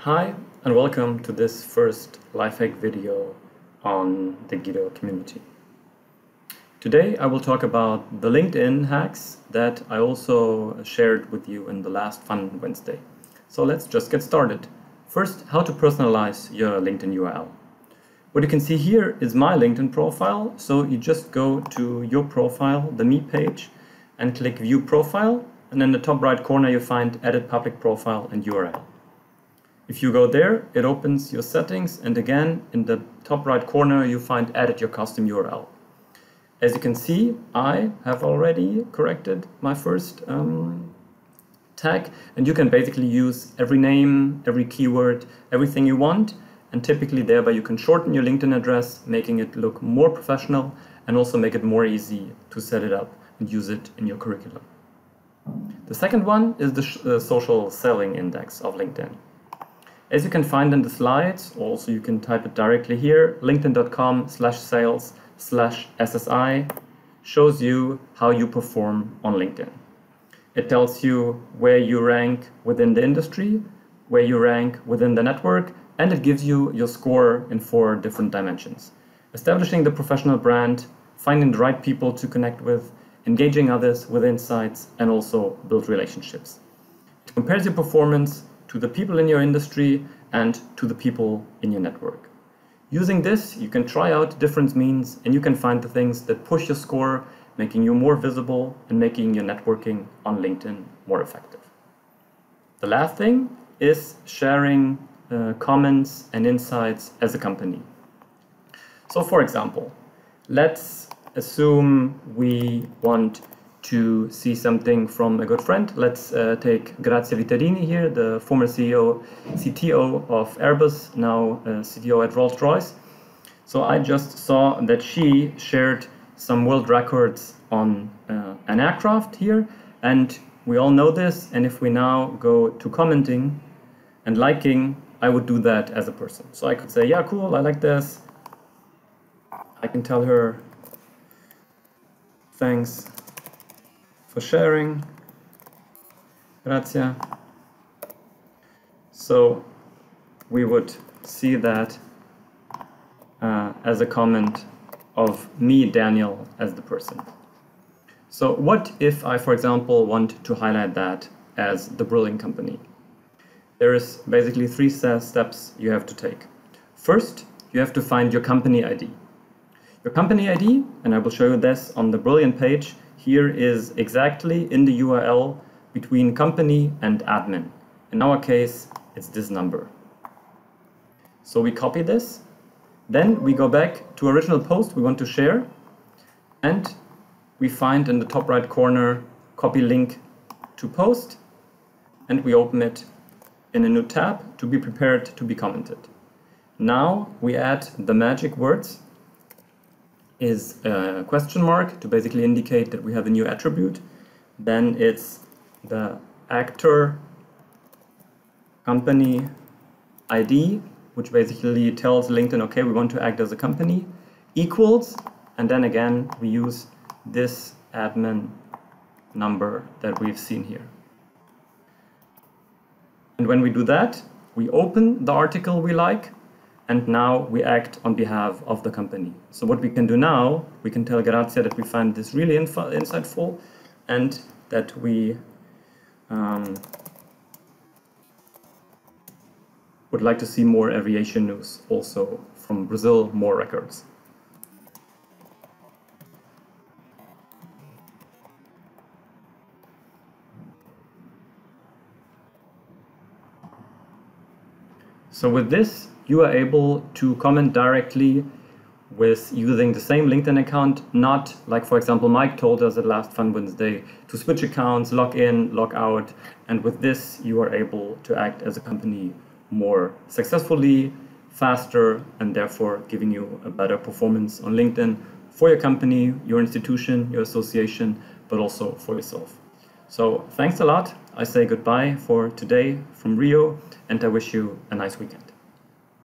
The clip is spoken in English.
Hi and welcome to this first lifehack video on the Guido community. Today I will talk about the LinkedIn hacks that I also shared with you in the last Fun Wednesday. So let's just get started. First, how to personalize your LinkedIn URL. What you can see here is my LinkedIn profile. So you just go to your profile, the Me page, and click View Profile. And in the top right corner you find Edit Public Profile and URL. If you go there, it opens your settings, and again in the top right corner you find Edit your custom URL. As you can see, I have already corrected my first tag, and you can basically use every name, every keyword, everything you want, and typically thereby you can shorten your LinkedIn address, making it look more professional and also make it more easy to set it up and use it in your curriculum. The second one is the social selling index of LinkedIn. As you can find in the slides, also you can type it directly here, linkedin.com/sales/SSI shows you how you perform on LinkedIn. It tells you where you rank within the industry, where you rank within the network, and it gives you your score in 4 different dimensions. Establishing the professional brand, finding the right people to connect with, engaging others with insights, and also build relationships. It compares your performance to the people in your industry and to the people in your network. Using this, you can try out different means and you can find the things that push your score, making you more visible and making your networking on LinkedIn more effective. The last thing is sharing comments and insights as a company. So for example, let's assume we want to see something from a good friend. Let's take Grazia Vittorini here, the former CTO of Airbus, now CTO at Rolls-Royce. So I just saw that she shared some world records on an aircraft here, and we all know this, and if we now go to commenting and liking, I would do that as a person. So I could say, yeah, cool, I like this. I can tell her, thanks for sharing, Grazia. So we would see that as a comment of me, Daniel, as the person. So what if I, for example, want to highlight that as the Brilliant Company? There is basically 3 steps you have to take. First, you have to find your company ID. Your company ID, and I will show you this on the Brilliant page, here is exactly in the URL between company and admin. In our case, it's this number. So we copy this, then we go back to original post we want to share, and we find in the top right corner, copy link to post, and we open it in a new tab to be prepared to be commented. Now we add the magic words. Is a question mark to basically indicate that we have a new attribute. Then it's the actor company ID, which basically tells LinkedIn, okay, we want to act as a company, equals, and then again we use this admin number that we've seen here. And when we do that, we open the article we like, and now we act on behalf of the company. So what we can do now, we can tell Grazia that we find this really insightful and that we would like to see more aviation news, also from Brazil, more records. So with this, you are able to comment directly with using the same LinkedIn account, not like, for example, Mike told us at last Fun Wednesday to switch accounts, log in, log out, and with this you are able to act as a company more successfully, faster, and therefore giving you a better performance on LinkedIn for your company, your institution, your association, but also for yourself. So thanks a lot. I say goodbye for today from Rio, and I wish you a nice weekend.